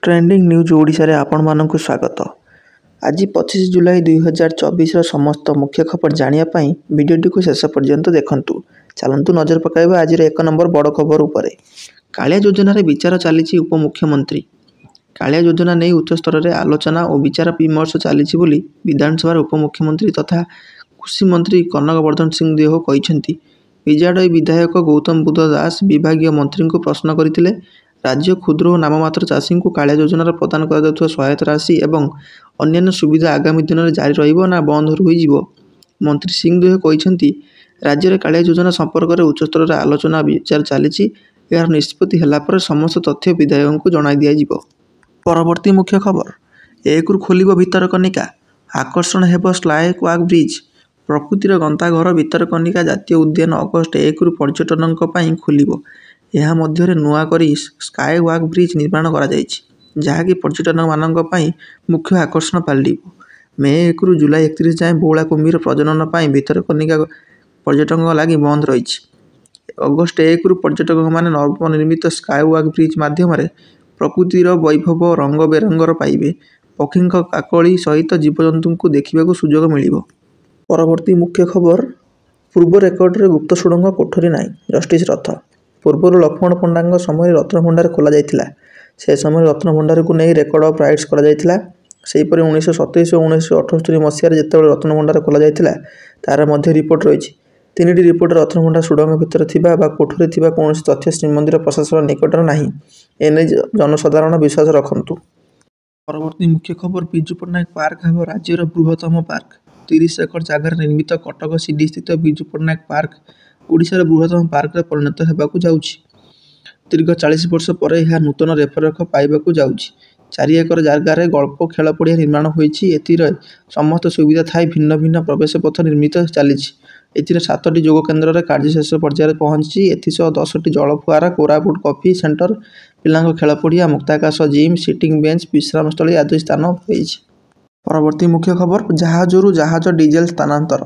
Trending news Odisha रे आपण मानकु स्वागत। आज 25 जुलाई 2024 समस्त मुख्य खबर जानिया पई वीडियोटी को शेष पर्यंत देखंतु। चलंतु नजर पकाइबा आज एक नंबर बड़ खबर उपरे। कालिया योजना रे विचार चलीछि उपमुख्यमंत्री। कालिया योजना नै उच्च स्तर रे आलोचना और विचार विमर्श चलीछि बोली विधानसभा उपमुख्यमंत्री तथा कृषि मंत्री कनक वर्धन सिंह देओ कहिसेंति। विजाडय विधायक गौतम बुद्ध दास विभागीय मंत्री को प्रश्न करथिले राज्य क्षुद्र और नाममात्र चाषी को कालिया योजना प्रदान कर सहायता राशि एवं अन्य सुविधा आगामी दिन में जारी रहिबो ना बंद होइजिबो। मंत्री सिंहदेव कहते राज्य में कालिया योजना संपर्क में उच्चस्तर आलोचना विचार चली यार निष्पत्ति होला पर समस्त तथ्य विधायक को जणाई दिया जिवो। परवर्ती मुख्य खबर एक खोलिबो भितरकनिका आकर्षण हेबो स्काई वॉक ब्रिज। प्रकृतिर गंताघर भितरकनिका जातीय उद्यान अगस्ट 1 पर्यटन खोलिबो। यह मध्य नुआ करी स्काई वॉक ब्रिज निर्माण करा जायछि जहाँकि पर्यटन मानक पई मुख्य आकर्षण पालिबो। मे 1 रु जुलाई 31 जाए बौला कुंभीर प्रजनन पई भितरकनिका पर्यटन लागि बंद रहिछि। अगस्ट 1 रु पर्यटक माने नवनिर्मित स्काई वॉक ब्रिज माध्यम प्रकृतिर वैभव रंग बेरंगर पाइबे। पक्षी काकली सहित जीवजंतु को देखा सुजोग मिलिबो। परवर्ती मुख्य खबर पूर्व रेकर्ड रे गुप्त सुड़ंग कोठरी नाई जस्टिस रथ। पूर्व लक्ष्मण पंडा समय रत्नभंडार खोल जाता से समय रत्नभंडार को नहीं रेकर्ड ऑफ राइट्स कर 1927 और 1978 मसीह जो रत्नभंडार खोल जाता तार मध्य रिपोर्ट रही। 3टी रिपोर्ट रत्नभंडार सुड़ंग भितर कोठरी कौन तथ्य श्रीमंदिर प्रशासन निकटर ना एने जनसाधारण विश्वास रखु। परवर्ती मुख्य खबर विजु पट्टनायक पार्क हेब राज्यर बृहत्तम पार्क। 30 एकड़ जगार निर्मित कटक सीडी स्थित विजु पट्टनायक पार्क ओडिशार बृहत्तम पार्क परिणत होगाकू जाउछि। दीर्घ 40 वर्ष पर यह नूतन रेफरेख पाइबाकू जाउछि। 4 एकड़ जगार गल्प खेल पड़िया निर्माण होइछि। एतिर समस्त सुविधा थाई भिन्न भिन्न प्रवेश पथ निर्मित चलीछि। एतिर 7टी योग केन्द्र कार्य शेष पर्यायर पहुंची। एथिसह 10टी जलफुआरा कोरापुट कॉफी सेंटर पिलांग खेल पड़िया मुक्ताकाश जिम सिटिंग बेंच विश्रामस्थली आदि स्थान होइछि। परवर्ती मुख्य खबर जहाजरू जहाज डीजेल स्थानांतर।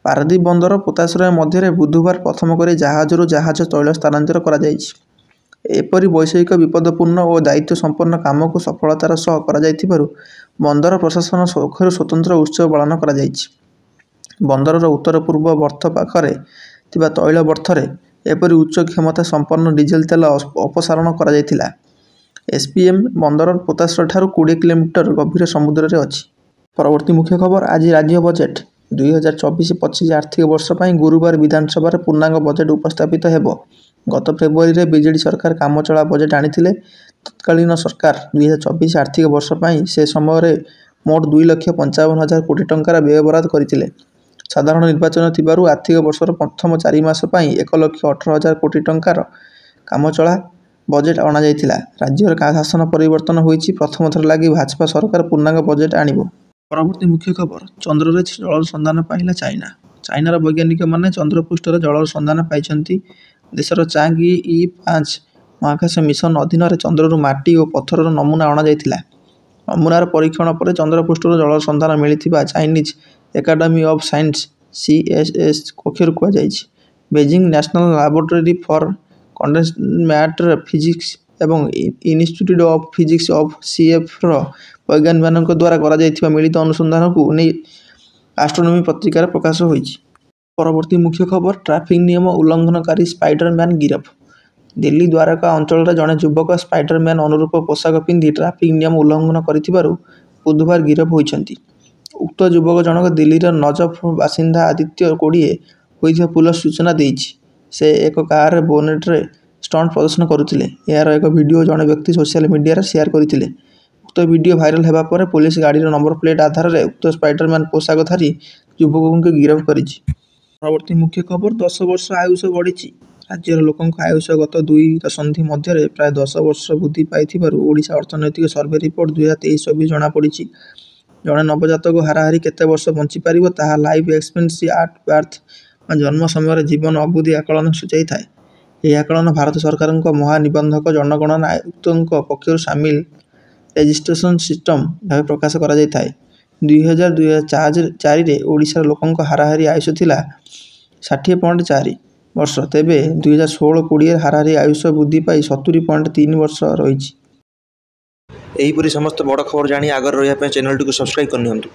पारादीप बंदर पोताश्रय मध्य बुधवार प्रथम कर जहाजरू जहाज तैल स्थानांतर करा जायछि। एपरि वैषयिक विपदपूर्ण और दायित्व संपन्न काम को सफलतार सह करा जायथिबारु बंदर प्रशासन पक्षरु स्वतंत्र उत्सव पालन करा जायछि। बंदरर उत्तर पूर्व बर्थ पाखरे तिबा तैल बर्थरे एपरि उच्च क्षमता संपन्न डीजेल तेल अपसारण करा जायथिला। एसपीएम बंदर पोताश्रय ठारू 20 किलोमीटर गभीर समुद्र रे अछि। परवर्ती मुख्य खबर आज राज्य बजेट 2024-25 आर्थिक वर्ष पर गुरुवार विधानसभा पूर्णांग बजेट उपस्थापित हेबो। गत फेब्रुआरी बीजेडी सरकार कामचला बजेट आनिथिले। तत्कालीन सरकार 2024 आर्थिक वर्ष पर से समय मोट 2,55,000 कोटी टंकार व्यय बराद करथिले। साधारण निर्वाचन थिबारु आर्थिक वर्षर प्रथम 4 मास पर 1,18,000 कोटी टंकार कामचला बजेट अणा जायथिला। राज्यर शासन परिवर्तन होईछि। प्रथम थर लागि भाजपा सरकार पूर्णांग बजेट आनिबो। परवर्ती मुख्य खबर चंद्र रे जल संधान पाइला चाइना। चाइनार वैज्ञानिक माने चंद्रपृष्ठर जल संधान पाइछंती। देशर चांगी ई5 महाकाश मिशन अधीन रे चंद्ररू माटी और पत्थर नमूना अणा जायथिला। नमूनार परीक्षण पर चंद्रपृष्ठर जल संधान मिलिथिबा Chinese academy of science CSS पक्षरु कुआ जायछि। Beijing national laboratory for condensed matter physics एवं institute of physics of CF वैज्ञानिक द्वारा करा जायथिबा मिलित अनुसंधान को नहीं एस्ट्रोनॉमी पत्रिकार प्रकाश होइछि। परवर्ती मुख्य खबर ट्रैफिक नियम उल्लंघनकारी स्पाइडरमैन गिरफ। दिल्ली द्वारका अंचल जड़े युवक स्पाइडरमैन अनुरूप पोशाक पिंधि ट्रैफिक नियम उल्लंघन करिथिबारु बुधवार गिरफ होइछंती। उक्त युवक जनक दिल्लीर नजफ बासिंदा आदित्य कोड़िए होइथिबा पुलिस सूचना देइछि। से एक कार बोनेट रे स्टंट प्रदर्शन करुथिले। यार एक वीडियो जड़े व्यक्ति सोशल मीडिया रे शेयर करथिले। उक्त वीडियो वायरल हेबा पर पुलिस गाड़ी नंबर प्लेट आधार रे उक्त स्पाइडरमैन पोशाक धारी युवक को गिरफ करिछि। परवर्ती मुख्य खबर 10 वर्ष आयुष बढ़ी। राज्यर लोकों आयुष गत 2 दशंधि मध्य प्राय 10 वर्ष वृद्धि पाइथिबारु ओडिशा अर्थनैतिक सर्वे रिपोर्ट 2023-24 जना पड़िछि। जड़े नवजातक हाराहारी केते वर्ष बंची पारिबो ताहा लाइफ एक्सपेक्टेंसी एट बर्थ जन्म समय जीवन अवधि आकलन सूचाई थाए। यह आकलन भारत सरकार महानिबंधक जनगणना आयुक्तों पक्षर सामिल रेजिस्ट्रेशन सिस्टम भाव प्रकाश करा जाय थाए। 2004 रे ओडिशा लोकों हाराहारी आयुष थिला 60.4 वर्ष तेबे 2016-20 हाराहारी आयुष वृद्धि पाई 70.3 वर्ष रही। ଏହିପରି ସମସ୍ତ ବଡ଼ ଖବର ଜାଣି ଆଗରେ ରହିବା ପାଇଁ ଚ୍ୟାନେଲଟିକୁ ସବସ୍କ୍ରାଇବ୍ କରିନିଅନ୍ତୁ।